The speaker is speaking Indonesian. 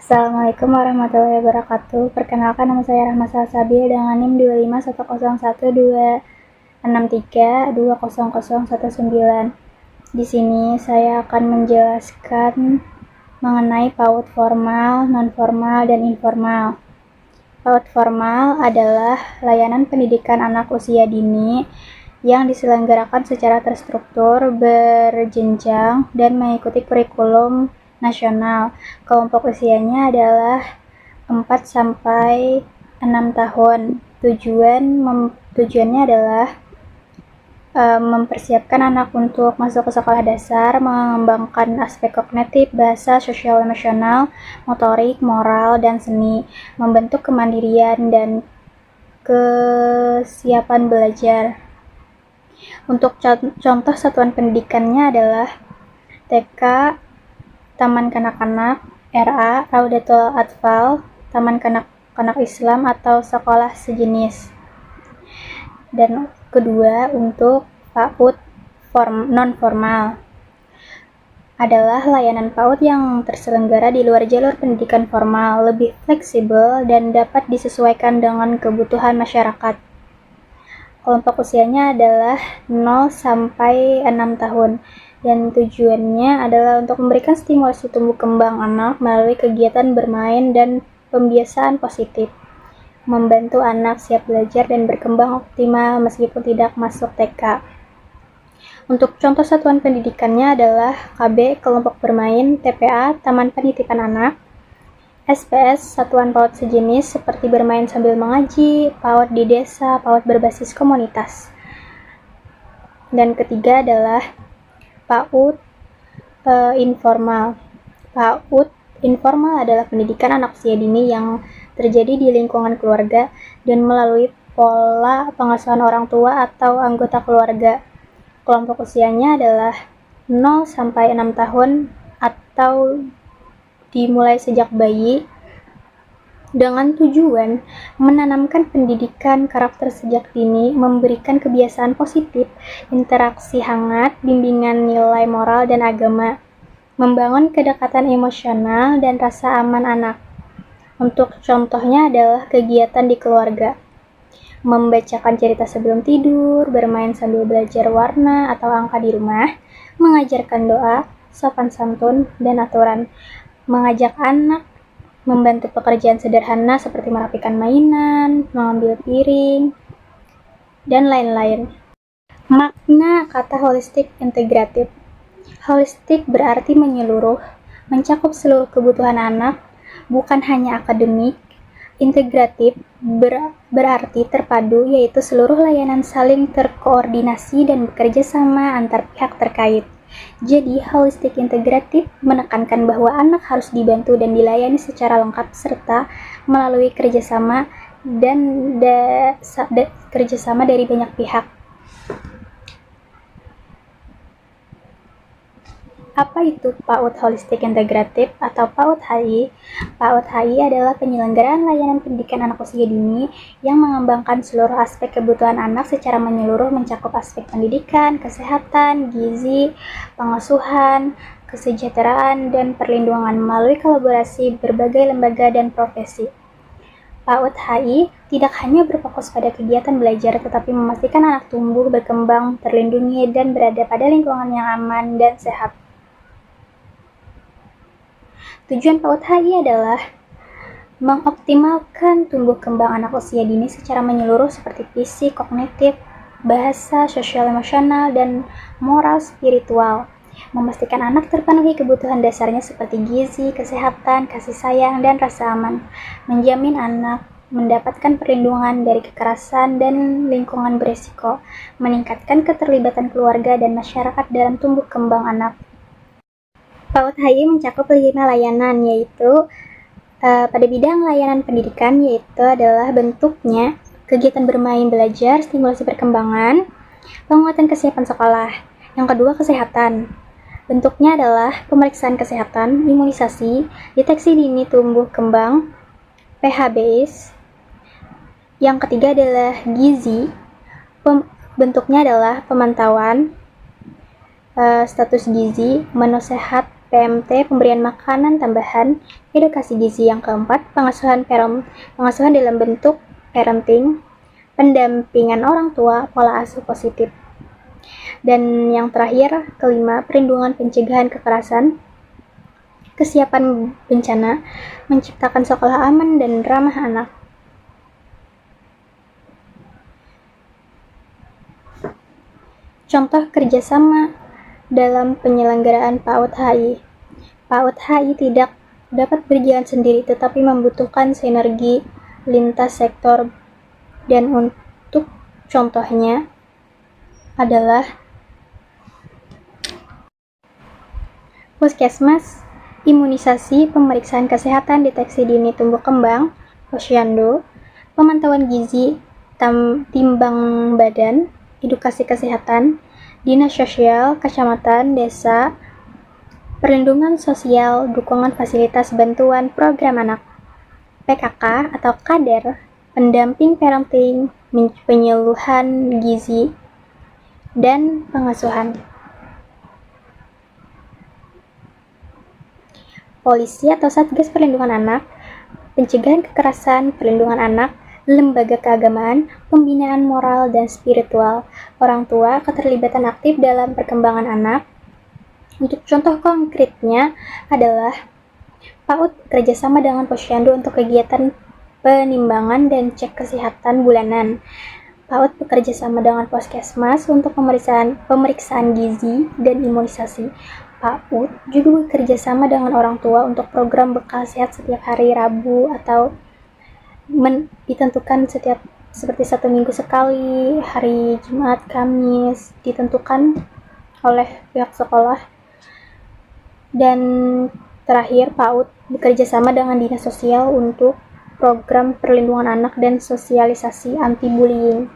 Assalamualaikum warahmatullahi wabarakatuh. Perkenalkan, nama saya Rahma Salsabil dengan NIM 2510126320019. Di sini saya akan menjelaskan mengenai PAUD formal, non-formal, dan informal. PAUD formal adalah layanan pendidikan anak usia dini yang diselenggarakan secara terstruktur, berjenjang, dan mengikuti kurikulum nasional. Kelompok usianya adalah 4-6 tahun. Tujuannya adalah mempersiapkan anak untuk masuk ke sekolah dasar, mengembangkan aspek kognitif, bahasa, sosial, emosional, motorik, moral, dan seni, membentuk kemandirian dan kesiapan belajar. Untuk contoh satuan pendidikannya adalah TK, Taman Kanak-kanak, RA, Raudatul Atfal, Taman Kanak-kanak Islam, atau sekolah sejenis. Dan kedua, untuk PAUD non-formal adalah layanan PAUD yang terselenggara di luar jalur pendidikan formal, lebih fleksibel dan dapat disesuaikan dengan kebutuhan masyarakat. Kelompok usianya adalah 0-6 tahun dan tujuannya adalah untuk memberikan stimulasi tumbuh kembang anak melalui kegiatan bermain dan pembiasaan positif, membantu anak siap belajar dan berkembang optimal meskipun tidak masuk TK. Untuk contoh satuan pendidikannya adalah KB, kelompok bermain, TPA, Taman Penitipan Anak, SPS, satuan PAUD sejenis seperti bermain sambil mengaji, PAUD di desa, PAUD berbasis komunitas. Dan ketiga adalah PAUD informal. PAUD informal adalah pendidikan anak usia dini yang terjadi di lingkungan keluarga dan melalui pola pengasuhan orang tua atau anggota keluarga. Kelompok usianya adalah 0-6 tahun atau dimulai sejak bayi, dengan tujuan menanamkan pendidikan karakter sejak dini, memberikan kebiasaan positif, interaksi hangat, bimbingan nilai moral dan agama, membangun kedekatan emosional dan rasa aman anak. Untuk contohnya adalah kegiatan di keluarga, membacakan cerita sebelum tidur, bermain sambil belajar warna atau angka di rumah, mengajarkan doa, sopan santun, dan aturan, mengajak anak membantu pekerjaan sederhana seperti merapikan mainan, mengambil piring, dan lain-lain. Makna kata holistik integratif. Holistik berarti menyeluruh, mencakup seluruh kebutuhan anak, bukan hanya akademik. Integratif berarti terpadu, yaitu seluruh layanan saling terkoordinasi dan bekerja sama antar pihak terkait. Jadi, holistik integratif menekankan bahwa anak harus dibantu dan dilayani secara lengkap serta melalui kerjasama dari banyak pihak. Apa itu PAUD Holistik Integratif atau PAUD HI? PAUD HI adalah penyelenggaraan layanan pendidikan anak usia dini yang mengembangkan seluruh aspek kebutuhan anak secara menyeluruh, mencakup aspek pendidikan, kesehatan, gizi, pengasuhan, kesejahteraan, dan perlindungan melalui kolaborasi berbagai lembaga dan profesi. PAUD HI tidak hanya berfokus pada kegiatan belajar, tetapi memastikan anak tumbuh, berkembang, terlindungi, dan berada pada lingkungan yang aman dan sehat. Tujuan PAUD HI adalah mengoptimalkan tumbuh kembang anak usia dini secara menyeluruh seperti fisik, kognitif, bahasa, sosial, emosional, dan moral spiritual, memastikan anak terpenuhi kebutuhan dasarnya seperti gizi, kesehatan, kasih sayang, dan rasa aman, menjamin anak mendapatkan perlindungan dari kekerasan dan lingkungan berisiko, meningkatkan keterlibatan keluarga dan masyarakat dalam tumbuh kembang anak. PAUD HI mencakup 5 layanan, yaitu pada bidang layanan pendidikan, yaitu adalah bentuknya kegiatan bermain belajar, stimulasi perkembangan, penguatan kesiapan sekolah. Yang kedua, kesehatan. Bentuknya adalah pemeriksaan kesehatan, imunisasi, deteksi dini tumbuh kembang, PHBS. Yang ketiga adalah gizi. Bentuknya adalah pemantauan status gizi, menu sehat PMT, pemberian makanan tambahan, edukasi gizi. Yang keempat, pengasuhan dalam bentuk parenting, pendampingan orang tua, pola asuh positif. Dan yang terakhir, kelima, perlindungan pencegahan kekerasan, kesiapan bencana, menciptakan sekolah aman dan ramah anak. Contoh kerjasama dalam penyelenggaraan PAUD HI. PAUD HI tidak dapat berjalan sendiri tetapi membutuhkan sinergi lintas sektor, dan untuk contohnya adalah Puskesmas, imunisasi, pemeriksaan kesehatan, deteksi dini tumbuh kembang, Posyandu, pemantauan gizi, timbang badan, edukasi kesehatan, dinas sosial, kecamatan, desa, perlindungan sosial, dukungan fasilitas bantuan program anak, PKK atau kader, pendamping parenting, penyuluhan gizi, dan pengasuhan. Polisi atau Satgas Perlindungan Anak, pencegahan kekerasan, perlindungan anak, lembaga keagamaan, pembinaan moral dan spiritual, orang tua, keterlibatan aktif dalam perkembangan anak. Untuk contoh konkretnya adalah PAUD kerjasama dengan Posyandu untuk kegiatan penimbangan dan cek kesehatan bulanan. PAUD bekerja sama dengan Puskesmas untuk pemeriksaan gizi dan imunisasi. PAUD juga bekerja sama dengan orang tua untuk program bekal sehat setiap hari Rabu atau ditentukan seperti 1 minggu sekali, hari Jumat, Kamis, ditentukan oleh pihak sekolah. Dan terakhir, PAUD bekerja sama dengan dinas sosial untuk program perlindungan anak dan sosialisasi anti-bullying.